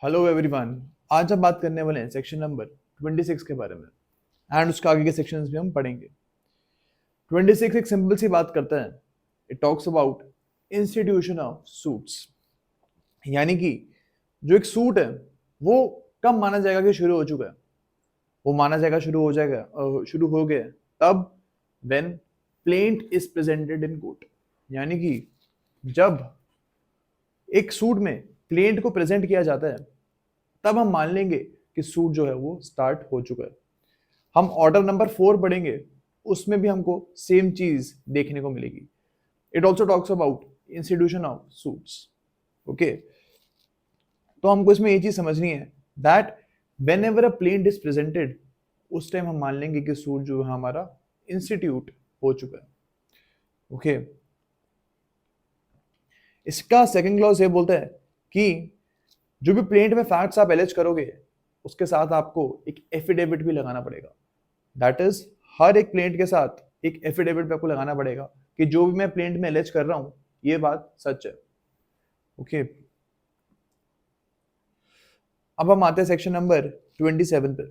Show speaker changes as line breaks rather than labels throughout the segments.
Hello everyone. आज हम बात करने वाले हैं सेक्शन नंबर 26 के बारे में एंड उसके आगे के सेक्शंस भी हम पढ़ेंगे। 26 एक सिंपल सी बात करता है। It talks about institution of suits, यानी कि जो एक सूट है वो कब माना जाएगा कि शुरू हो चुका है। वो माना जाएगा शुरू हो गया तब when plaint is presented in court, यानी कि जब एक सूट में प्लेंट को प्रेजेंट किया जाता है तब हम मान लेंगे कि सूट जो है वो स्टार्ट हो चुका है। हम ऑर्डर नंबर 4 पढ़ेंगे, उसमें भी हमको सेम चीज देखने को मिलेगी। It also talks about institution of suits. Okay, तो हमको इसमें ये चीज समझनी है that when ever a plaint is presented, उस टाइम हम मान लेंगे कि सूट जो है हमारा इंस्टीट्यूट हो चुका है। ओके, इसका सेकंड क्लॉज ये बोलता है कि जो भी प्लेंट में फैक्ट्स आप एलिज करोगे उसके साथ आपको एक एफिडेविट भी लगाना पड़ेगा। दैट इज, हर एक प्लेंट के साथ एक एफिडेविट पे आपको लगाना पड़ेगा कि जो भी मैं प्लेंट में एलिज कर रहा हूं ये बात सच है। ओके, अब हम आते हैं सेक्शन नंबर 27 पे।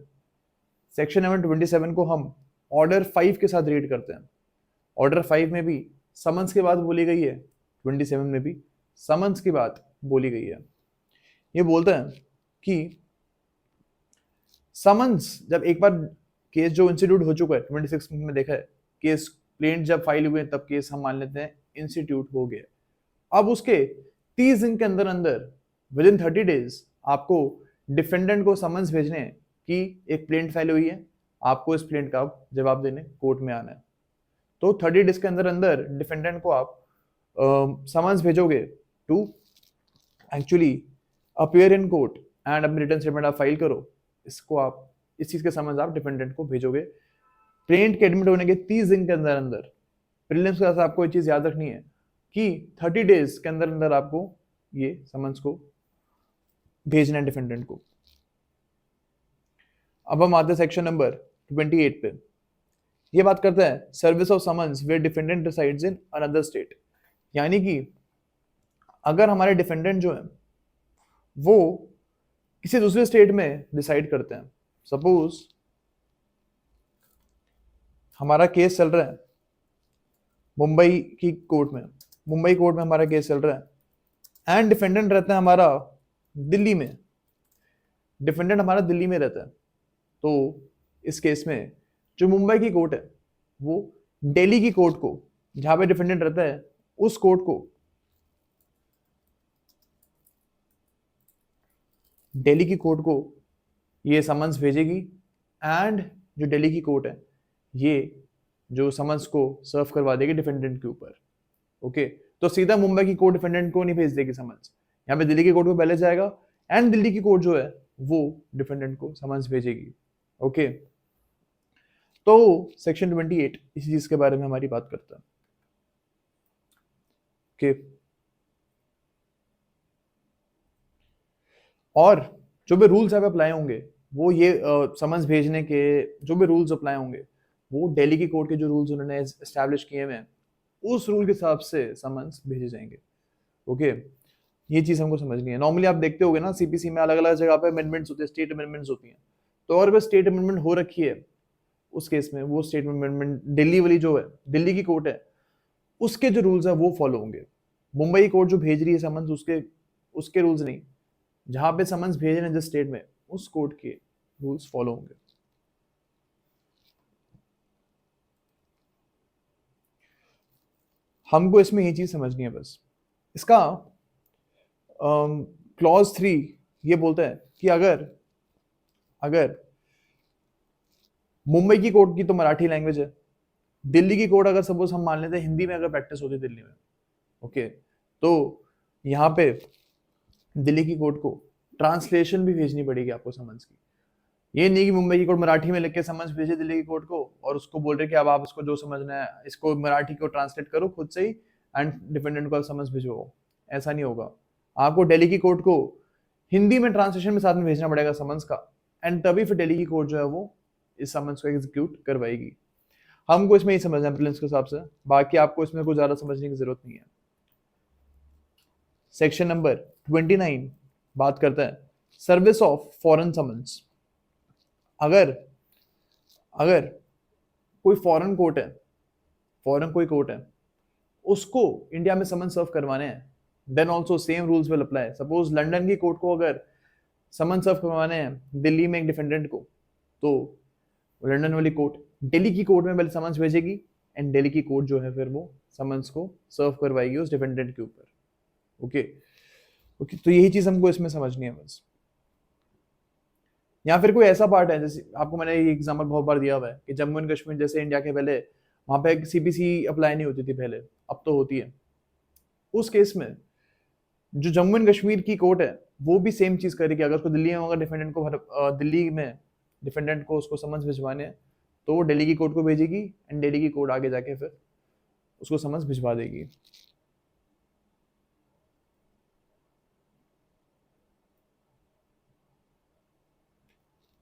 सेक्शन नंबर 27 को हम ऑर्डर 5 के साथ रीड करते हैं। ऑर्डर 5 में भी समन्स की बात बोली गई है, 27 में भी समन्स की बात बोली गई है। ये बोलता है कि समन्स जब एक बार केस जो इंस्टीट्यूट हो चुका है, 26 में देखा है केस प्लेंट जब फाइल हुए तब केस हम मान लेते हैं इंस्टीट्यूट हो गया। अब उसके 30 दिन के अंदर अंदर विद इन 30 डेज आपको डिफेंडेंट को समन्स भेजने हैं कि एक प्लेंट फाइल हुई है, आपको इस प्लेंट का जवाब देने कोर्ट में आना है। तो 30 डेज के अंदर अंदर डिफेंडेंट को आप समन्स भेजोगे to actually appear in court and अपनी रिटर्न स्टेटमेंट आप फाइल करो। इसको आप इस चीज के समझ आप डिफेंडेंट को भेजोगे प्लेंट के एडमिट होने के 30 दिन के अंदर अंदर। प्रीलिम्स के साथ आपको ये चीज याद रखनी है कि 30 डेज के अंदर अंदर आपको ये समन्स को भेजना है डिफेंडेंट को। अब हम आते हैं सेक्शन नंबर 28 पे। ये बात करता है service of summons where defendant resides in another state, यानी कि अगर हमारे डिफेंडेंट जो है वो किसी दूसरे स्टेट में डिसाइड करते हैं। सपोज हमारा केस चल रहा है मुंबई की कोर्ट में, मुंबई कोर्ट में हमारा केस चल रहा है एंड डिफेंडेंट रहता है हमारा दिल्ली में, डिफेंडेंट हमारा दिल्ली में रहता है। तो इस केस में जो मुंबई की कोर्ट है वो दिल्ली की कोर्ट को, जहां पे डिफेंडेंट रहता है उस कोर्ट को दिल्ली की कोर्ट को ये समन्स भेजेगी एंड जो दिल्ली की कोर्ट है ये जो समन्स को सर्व करवा देगी डिफेंडेंट के ऊपर। ओके, तो सीधा मुंबई की कोर्ट डिफेंडेंट को नहीं भेज देगी समन्स, यहाँ पे दिल्ली की कोर्ट को पहले जाएगा एंड दिल्ली की कोर्ट जो है वो डिफेंडेंट को समन्स भेजेगी। ओके, तो सेक्शन 28 इसी चीज के बारे में हमारी बात करता है। ओके, और जो भी रूल्स आप अप्लाई होंगे वो ये समन्स भेजने के जो भी रूल्स अप्लाई होंगे वो दिल्ली की कोर्ट के जो रूल्स उन्होंने एस्टैब्लिश किए हुए हैं उस रूल के हिसाब से समन्स भेजे जाएंगे। ओके, ये चीज हमको समझनी है। नॉर्मली आप देखते होगे ना सीपीसी में अलग अलग जगह पे अमेंडमेंट्स होते हैं, स्टेट अमेंडमेंट्स होती हैं। तो अगर स्टेट अमेंडमेंट हो रखी है उस केस में वो स्टेट अमेंडमेंट दिल्ली वाली जो है दिल्ली की कोर्ट है उसके जो रूल्स है वो फॉलो होंगे। मुंबई की कोर्ट जो भेज रही है समन्स उसके उसके रूल्स नहीं, जहां पे समन्स भेज रहे हैं जिस स्टेट में उस कोर्ट के रूल्स फॉलो होंगे। हमको इसमें ये चीज समझनी है बस। इसका क्लॉज 3 ये बोलता है कि अगर अगर मुंबई की कोर्ट की तो मराठी लैंग्वेज है, दिल्ली की कोर्ट अगर सपोज हम मान लेते हैं हिंदी में अगर प्रैक्टिस होती है दिल्ली में, ओके, तो यहाँ पे दिल्ली की कोर्ट को ट्रांसलेशन भी भेजनी पड़ेगी आपको समन्स की। ये नहीं कि मुंबई की कोर्ट मराठी में लिख के समन्स भेजे दिल्ली की कोर्ट को और उसको बोल रहे कि अब आप इसको जो समझना है इसको मराठी को ट्रांसलेट करो खुद से ही एंड डिफेंडेंट को समन्स भेजो। ऐसा नहीं होगा, आपको दिल्ली की कोर्ट को हिंदी में ट्रांसलेशन में साथ में भेजना पड़ेगा समन्स का एंड तभी फिर दिल्ली की कोर्ट जो है वो इस समन्स को एग्जीक्यूट करवाएगी। हमको इसमें ही समझना है प्रिलिम्स के हिसाब से, बाकी आपको इसमें कुछ ज्यादा समझने की जरूरत नहीं है। सेक्शन नंबर 29 बात करता है सर्विस ऑफ फॉरेन समन्स। अगर अगर कोई फॉरेन कोर्ट है, फॉरेन कोई कोर्ट है, उसको इंडिया में समन सर्व करवाने हैं, then also same rules will apply. Suppose London की कोर्ट को अगर समन सर्व करवाने हैं दिल्ली में एक डिफेंडेंट को, तो लंदन वाली कोर्ट दिल्ली की कोर्ट में पहले समन्स भेजेगी, एंड दिल्ली की कोर्ट जो है फिर वो समन्स को सर्व करवाएगी उस डिफेंडेंट के ऊपर। ओके ओके, तो यही चीज हमको इसमें समझनी है बस। या फिर कोई ऐसा पार्ट है, जैसे आपको मैंने ये एग्जांपल बहुत बार दिया हुआ है कि जम्मू एंड कश्मीर जैसे इंडिया के पहले वहां पे सीपीसी अप्लाई नहीं होती थी पहले, अब तो होती है। उस केस में जो जम्मू एंड कश्मीर की कोर्ट है वो भी सेम चीज करेगी। अगर उसको दिल्ली में होगा डिफेंडेंट को दिल्ली में डिफेंडेंट को उसको समन्स भिजवाने हैं, तो वो दिल्ली की कोर्ट को भेजेगी, एंड दिल्ली की कोर्ट आगे जाके फिर उसको समन्स भिजवा देगी।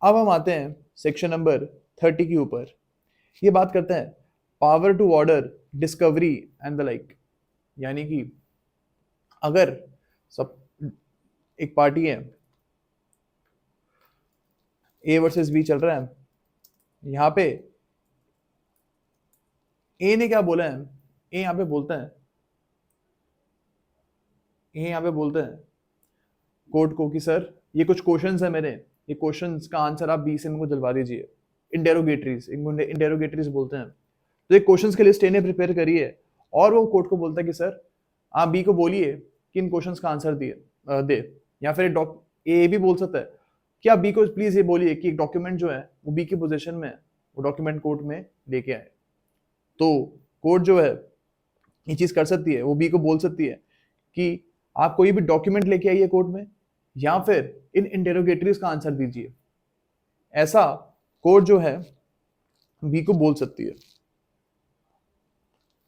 अब हम आते हैं सेक्शन नंबर 30 के ऊपर। ये बात करते हैं power to order discovery and the like. यानी कि अगर सब एक पार्टी है, ए वर्सेस बी चल रहा है, यहाँ पे ए ने क्या बोला है, ए यहाँ पे बोलते हैं, ए यहाँ पे बोलते हैं कोर्ट को कि सर ये कुछ क्वेश्चंस है मेरे, ये क्वेश्चंस का आंसर आप बी से मेरे को दिलवा दीजिए। इंटेरोगेटरीज, इंटेरोगेटरीज बोलते हैं। तो एक क्वेश्चंस की लिस्ट ए ने प्रिपेयर करी है, और वो कोर्ट को बोलता है कि सर आप बी को बोलिए कि इन क्वेश्चंस का आंसर दे। या फिर ए भी बोल सकता है कि आप बी को प्लीज ये बोलिए कि एक डॉक्यूमेंट जो है वो बी की पोजीशन में है, वो डॉक्यूमेंट कोर्ट में लेके आए। तो कोर्ट जो है ये चीज कर सकती है, वो बी को बोल सकती है कि आप कोई भी डॉक्यूमेंट लेके आइए कोर्ट में, या फिर इन इंटेरोगेटरीज का आंसर दीजिए। ऐसा कोर्ट जो है बी को बोल सकती है।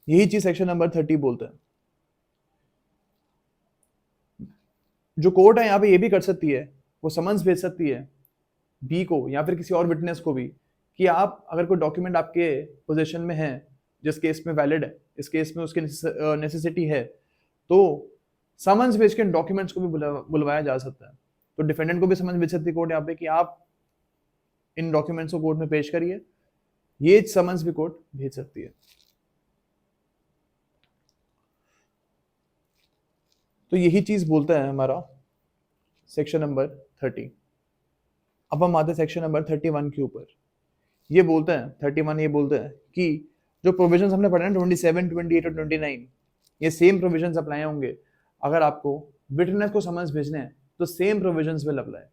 यही चीज सेक्शन नंबर 30 बोलता है। जो कोर्ट है यहाँ पे ये भी कर सकती है, वो समन्स भेज सकती है बी को या फिर किसी और विटनेस को भी कि आप अगर कोई डॉक्यूमेंट आपके पोजीशन में है जिस केस में वैलिड है, इस केस में उसकी नेसेसिटी है, तो समन्स भेज के डॉक्यूमेंट्स को भी बुलवाया जा सकता है। तो डिफेंडेंट को भी समन्स भेज सकती है कोर्ट यहाँ पे कि आप इन डॉक्यूमेंट्स को कोर्ट में पेश करिए। ये समन्स भी कोर्ट भेज सकती है। तो यही चीज बोलता है हमारा सेक्शन नंबर 30। अब हम आते हैं सेक्शन नंबर 31 के ऊपर। ये बोलता है 31, ये बोलता है कि जो प्रोविजंस हमने पढ़े ना 27, 28 और 29, ये सेम प्रोविजंस अप्लाई होंगे अगर आपको विटनेस को समन्स भेजने हैं, तो same provisions will apply.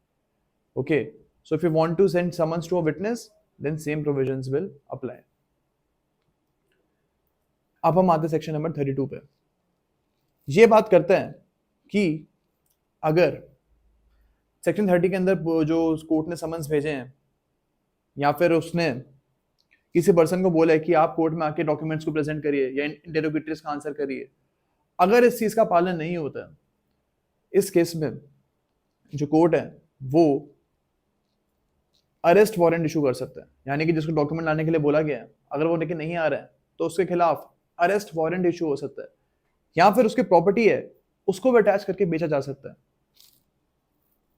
Okay, so if you want to send summons to a witness, then same provisions will apply. अब हम आते हैं सेक्शन नंबर 32 पे। ये बात करते हैं कि अगर सेक्शन 30 के अंदर जो कोर्ट ने समन्स भेजे हैं, या फिर उसने किसी पर्सन को बोला है कि आप कोर्ट में आके डॉक्यूमेंट्स को प्रेजेंट करिए या इंटेरोगेटरीज का आंसर करिए, अगर इस चीज का पालन नहीं होता, इस केस में जो कोर्ट है वो अरेस्ट वारंट इशू कर सकता है। यानी कि जिसको डॉक्यूमेंट लाने के लिए बोला गया है, अगर वो लेके नहीं आ रहा है, तो उसके खिलाफ अरेस्ट वारंट इशू हो सकता है, या फिर उसकी प्रॉपर्टी है उसको भी अटैच करके बेचा जा सकता है।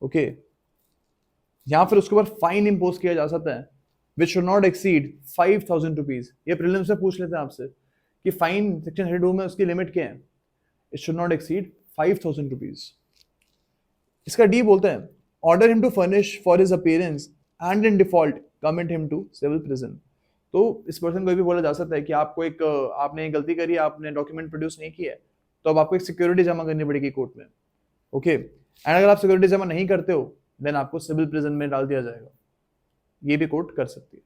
ओके, या फिर उसके ऊपर फाइन इंपोज किया जा सकता है which should not exceed 5,000 rupees. ये प्रीलिम्स में पूछ लेते हैं आपसे कि फाइन सेक्शन 32 में उसकी लिमिट क्या है, it should not exceed 5,000 rupees. इसका डी बोलते हैं order him to furnish for his appearance and in default commit him to civil prison. तो इस पर्सन को भी बोला जा सकता है कि आपको एक आपने गलती करी, आपने डॉक्यूमेंट प्रोड्यूस नहीं किया है, तो अब आपको एक सिक्योरिटी जमा करनी पड़ेगी कोर्ट में। ओके, एंड अगर आप सिक्योरिटी जमा नहीं करते हो, देन आपको सिविल प्रिजन में डाल दिया जाएगा। ये भी कोर्ट कर सकती है।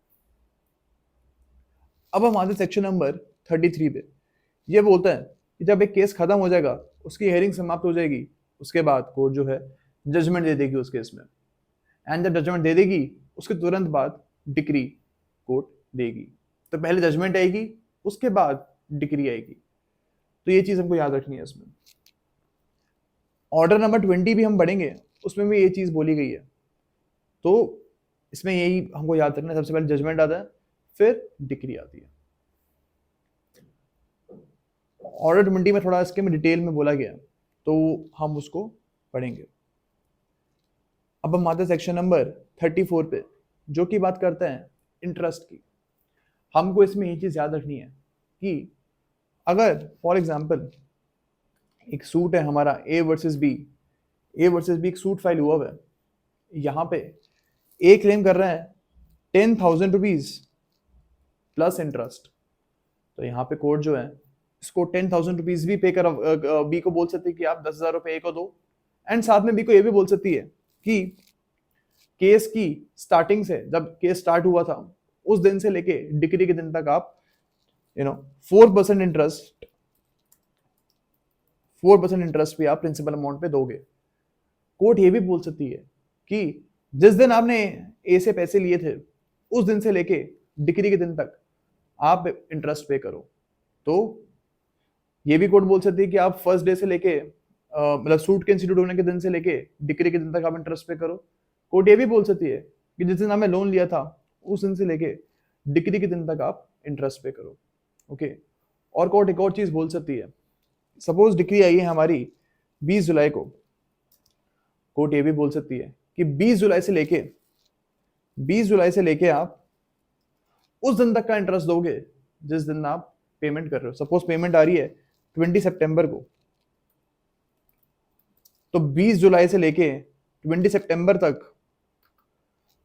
अब हम आते सेक्शन नंबर 33 पे। ये बोलता है कि जब एक केस खत्म हो जाएगा, उसकी हियरिंग समाप्त हो जाएगी, उसके बाद कोर्ट जो है जजमेंट दे देगी उस केस में, एंड जब जजमेंट दे देगी उसके तुरंत बाद डिक्री कोर्ट देगी। तो पहले जजमेंट आएगी, उसके बाद डिक्री आएगी। तो ये चीज हमको याद रखनी है इसमें। ऑर्डर नंबर 20 भी हम पढ़ेंगे, उसमें भी ये चीज बोली गई है। तो इसमें यही हमको याद रखना है, सबसे पहले जजमेंट आता है, फिर डिक्री आती है। ऑर्डर 20 में थोड़ा इसके में डिटेल में बोला गया है, तो हम उसको पढ़ेंगे। अब हम आते हैं सेक्शन नंबर 34 पे, जो कि बात करते हैं इंटरेस्ट की। हमको इसमें ये चीज याद रखनी है कि अगर फॉर एग्जांपल एक सूट है हमारा ए वर्सेस बी, एक सूट फाइल हुआ है, यहाँ पे ए क्लेम कर रहा है 10,000 रुपीज प्लस इंटरेस्ट, तो यहाँ पे कोर्ट जो है इसको 10,000 रुपीज भी पे कर बी को बोल सकती है कि आप 10,000 रुपए ए को दो, एंड साथ में बी को ये भी बोल सकती है कि केस की स्टार्टिंग से, जब केस स्टार्ट हुआ था उस दिन से लेके डिक्री के दिन तक आप 4% इंटरेस्ट 4% इंटरेस्ट भी आप प्रिंसिपल अमाउंट पे दोगे। कोर्ट ये भी बोल सकती है कि जिस दिन आपने ए से पैसे लिए थे उस दिन से लेके डिक्री के दिन तक आप इंटरेस्ट पे करो। तो ये भी कोर्ट बोल सकती है कि आप फर्स्ट डे से लेके मतलब सूट के इंस्टीट्यूट होने के दिन से लेके डिक्री के दिन तक आप इंटरेस्ट पे करो। कोर्ट ये भी बोल सकती है कि जिस दिन आपने लोन लिया था उस दिन से लेके डिक्री के दिन तक आप इंटरेस्ट पे करो। ओके, और कोर्ट एक और चीज बोल सकती है, सपोज डिक्री आई है हमारी 20 जुलाई को, कोर्ट ये भी बोल सकती है कि 20 जुलाई से लेके आप उस दिन तक का इंटरेस्ट दोगे जिस दिन आप पेमेंट कर रहे हो। सपोज पेमेंट आ रही है 20 सितंबर को, तो 20 जुलाई से लेके 20 सितंबर तक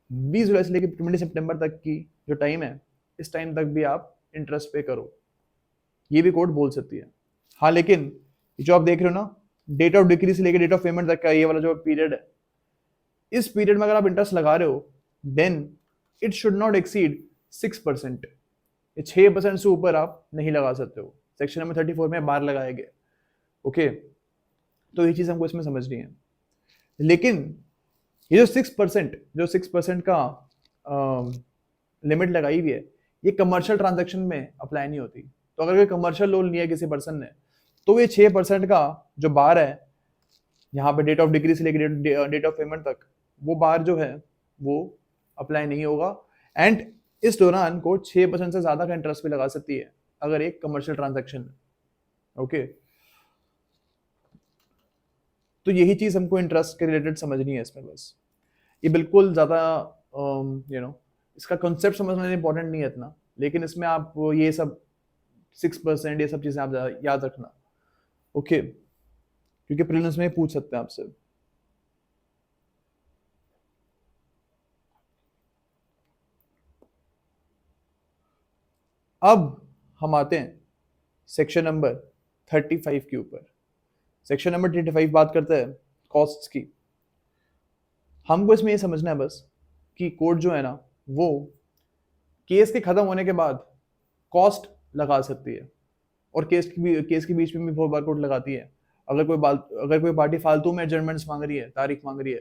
20 जुलाई से लेके 20 सितंबर तक की जो टाइम है, इस टाइम तक भी आप इंटरेस्ट पे करो, ये भी कोर्ट बोल सकती है। हाँ, लेकिन जो आप देख रहे हो ना, डेट ऑफ डिक्री से लेके डेट ऑफ पेमेंट तक का ये वाला जो पीरियड है, इस पीरियड में अगर आप इंटरेस्ट लगा रहे हो then it should not exceed 6%। 6% से ऊपर आप नहीं लगा सकते हो। सेक्शन नंबर 34 में बार लगाए गए। ओके, तो ये चीज हमको इसमें समझनी है। लेकिन ये जो 6% का लिमिट लगाई हुई है, ये कमर्शियल ट्रांजैक्शन में अप्लाई नहीं होती। तो अगर कोई कमर्शियल लोन लिया किसी पर्सन ने, तो ये 6% का जो बार है यहाँ पे डेट ऑफ डिक्री से लेकर डेट ऑफ पेमेंट तक, वो बार जो है वो अप्लाई नहीं होगा। एंड इस दौरान को 6% से ज्यादा का इंटरेस्ट भी लगा सकती है अगर एक कमर्शियल ट्रांजैक्शन है। ओके, तो यही चीज हमको इंटरेस्ट के रिलेटेड समझनी है इसमें। बस ये बिल्कुल ज्यादा इसका कॉन्सेप्ट समझना इंपॉर्टेंट नहीं है इतना, लेकिन इसमें आप ये सब 6% ये सब चीजें आप याद रखना। ओके, क्योंकि प्रीलिम्स में पूछ सकते हैं आपसे। अब हम आते हैं सेक्शन नंबर 35 के ऊपर। सेक्शन नंबर 35 बात करता है कॉस्ट्स की। हमको इसमें ये समझना है बस कि कोर्ट जो है ना, वो केस के खत्म होने के बाद कॉस्ट लगा सकती है, और केस के बीच में भी बहुत बार कोर्ट लगाती है। अगर कोई पार्टी फालतू में एडजर्नमेंट्स मांग रही है, तारीख मांग रही है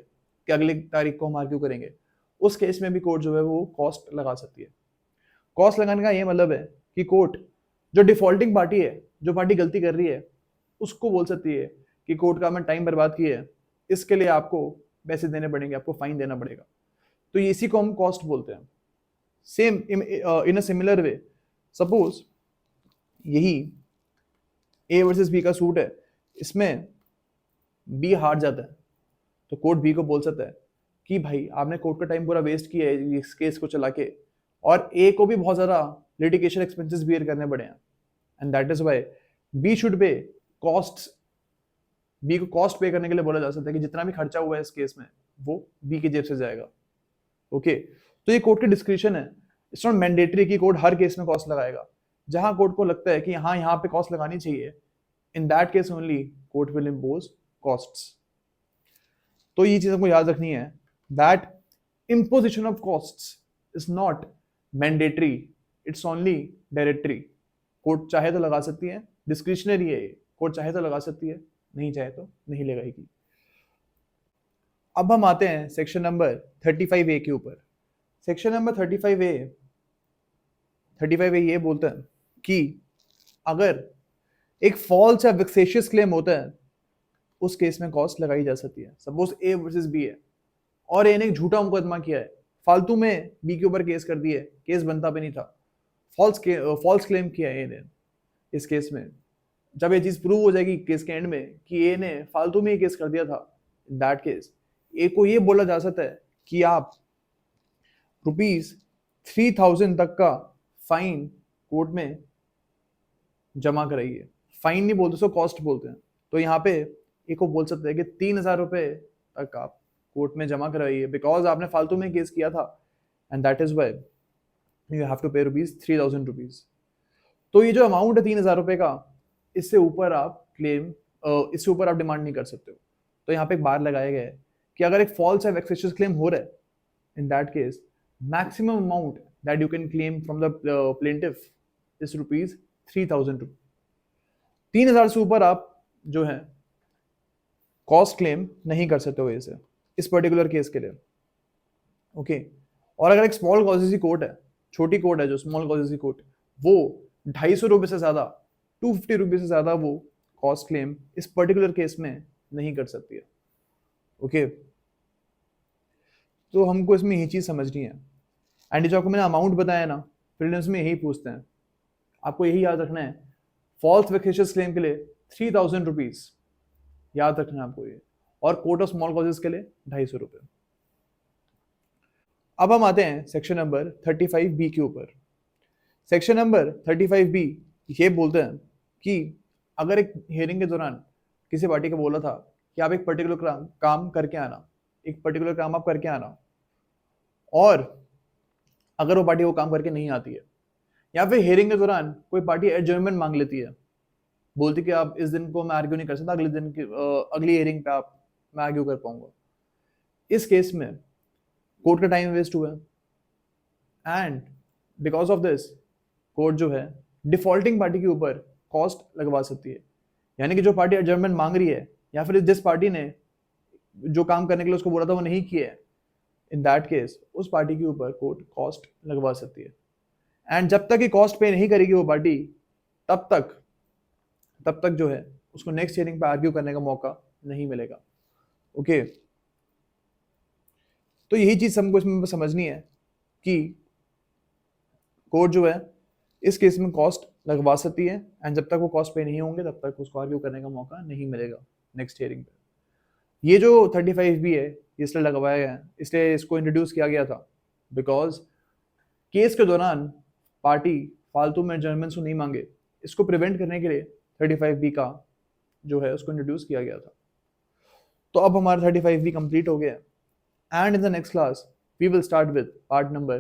कि अगली तारीख को हम आर्ग्यू करेंगे, उस केस में भी कोर्ट जो है वो कॉस्ट लगा सकती है। कॉस्ट लगाने का ये मतलब है कि कोर्ट जो डिफॉल्टिंग पार्टी है, जो पार्टी गलती कर रही है, उसको बोल सकती है कि कोर्ट का हमने टाइम बर्बाद किया है, इसके लिए आपको पैसे देने पड़ेंगे, आपको फाइन देना पड़ेगा। तो इसी को हम कॉस्ट बोलते हैं। Same in a similar way, suppose यही ए वर्सेस बी का सूट है, इसमें बी हार जाता है, तो कोर्ट बी को बोल सकता है कि भाई आपने कोर्ट का टाइम पूरा वेस्ट किया है इस केस को चला के, और ए को भी बहुत ज्यादा लिटिगेशन एक्सपेंसेस बियर करने पड़े हैं, and that is why B should pay costs. B को कॉस्ट पे करने के लिए बोला जा सकता है कि जितना भी खर्चा हुआ है इस केस में वो बी की जेब से जाएगा। ओके, तो ये कोर्ट की डिस्क्रिप्शन है, इट्स नॉट मैंडेटरी कि कोर्ट हर केस में कॉस्ट लगाएगा। जहां कोर्ट को लगता है कि हाँ यहाँ पे कॉस्ट लगानी चाहिए, in that case only court will impose costs. तो ये चीज हमको याद रखनी है that imposition of costs is not mandatory, it's only directory। Court चाहे तो लगा सकती है, डिस्क्रिशनरी है ये, कोर्ट चाहे तो लगा सकती है, नहीं चाहे तो नहीं लगाएगी। अब हम आते हैं सेक्शन नंबर 35A के ऊपर। सेक्शन नंबर 35A ये बोलता है कि अगर एक फॉल्स या वेक्सेशियस क्लेम होता है, उस केस में कॉस्ट लगाई जा सकती है। सपोज ए वर्सेस बी है और ए ने एक झूठा मुकदमा किया है, फालतू में बी के ऊपर केस कर दिए, केस बनता भी नहीं था, फॉल्स क्लेम किया ए ने। इस केस में जब ये चीज प्रूव हो जाएगी केस के एंड में कि ए ने फालतू में ही केस कर दिया था, इन दैट केस एक को ये बोला जा सकता है कि आप ₹3000 तक का फाइन कोर्ट में जमा कराइए। फाइन नहीं बोलते, उसको कॉस्ट बोलते हैं। तो यहाँ पे एक को बोल सकते हैं कि 3000 रुपए तक आप कोर्ट में जमा कराइए, बिकॉज आपने फालतू में केस किया था, and that is why you have to pay ₹3000। तो ये जो अमाउंट है 3000 रुपए का, इससे ऊपर आप क्लेम, इससे ऊपर आप डिमांड नहीं कर सकते हो। तो यहाँ पे एक बार लगाया गया है कि अगर एक फॉल्स या वेक्सेशियस क्लेम हो रहा है, in that case maximum amount that you can claim from the plaintiff is ₹3000। 3000 से ऊपर आप जो है कॉस्ट क्लेम नहीं कर सकते हो इसे, इस पर्टिकुलर केस के लिए। ओके और अगर एक स्मॉल कॉजेस की कोर्ट है, छोटी कोर्ट है जो स्मॉल कॉजेस की कोर्ट, वो ₹250 से ज्यादा, ₹250 से ज्यादा वो कॉस्ट क्लेम इस पर्टिकुलर केस में नहीं कर सकती है। ओके तो हमको इसमें यही चीज समझनी है। एंड जो आपको मैंने अमाउंट बताया ना, प्रीलिम्स में यही पूछते हैं, आपको यही याद रखना है। फॉल्स वेक्सेशियस क्लेम के लिए ₹3000 याद रखना है आपको ये, और कोर्ट ऑफ स्मॉल कॉजेस के लिए ₹250। अब हम आते हैं सेक्शन नंबर 35B के ऊपर। सेक्शन नंबर 35B ये बोलते हैं कि अगर एक हियरिंग के दौरान किसी पार्टी को बोला था कि आप एक पर्टिकुलर काम करके आना, एक पर्टिकुलर काम आप करके आना, और अगर वो पार्टी वो काम करके नहीं आती है, या फिर हियरिंग के दौरान कोई पार्टी एडजर्नमेंट मांग लेती है, बोलती कि आप इस दिन को मैं आर्ग्यू नहीं कर सकता, अगले दिन की अगली हियरिंग पे आप मैं आर्ग्यू कर पाऊंगा। इस केस में कोर्ट का टाइम वेस्ट हुआ and because of this court जो है डिफॉल्टिंग पार्टी के ऊपर कॉस्ट लगवा सकती है। यानी कि जो पार्टी एडजर्नमेंट मांग रही है, या फिर जिस पार्टी ने जो काम करने के लिए उसको बोला था वो नहीं किया है, इन दैट केस उस पार्टी के ऊपर कोर्ट कॉस्ट लगवा सकती है। एंड जब तक ये कॉस्ट पे नहीं करेगी वो पार्टी, तब तक जो है उसको नेक्स्ट हियरिंग पे आर्ग्यू करने का मौका नहीं मिलेगा। ओके तो यही चीज हमको इसमें समझनी है कि कोर्ट जो है इस केस में कॉस्ट लगवा सकती है, एंड जब तक वो कॉस्ट पे नहीं होंगे तब तक उसको आर्ग्यू करने का मौका नहीं मिलेगा नेक्स्ट हियरिंग पे। ये जो 35B है इसलिए लगवाया गया है, इसलिए इसको इंट्रोड्यूस किया गया था बिकॉज केस के दौरान पार्टी फालतू में एडजर्नमेंट्स नहीं मांगे, इसको प्रिवेंट करने के लिए 35B का जो है उसको इंट्रोड्यूस किया गया था। तो अब हमारा 35B कंप्लीट हो गया, and in the next class we will start with part number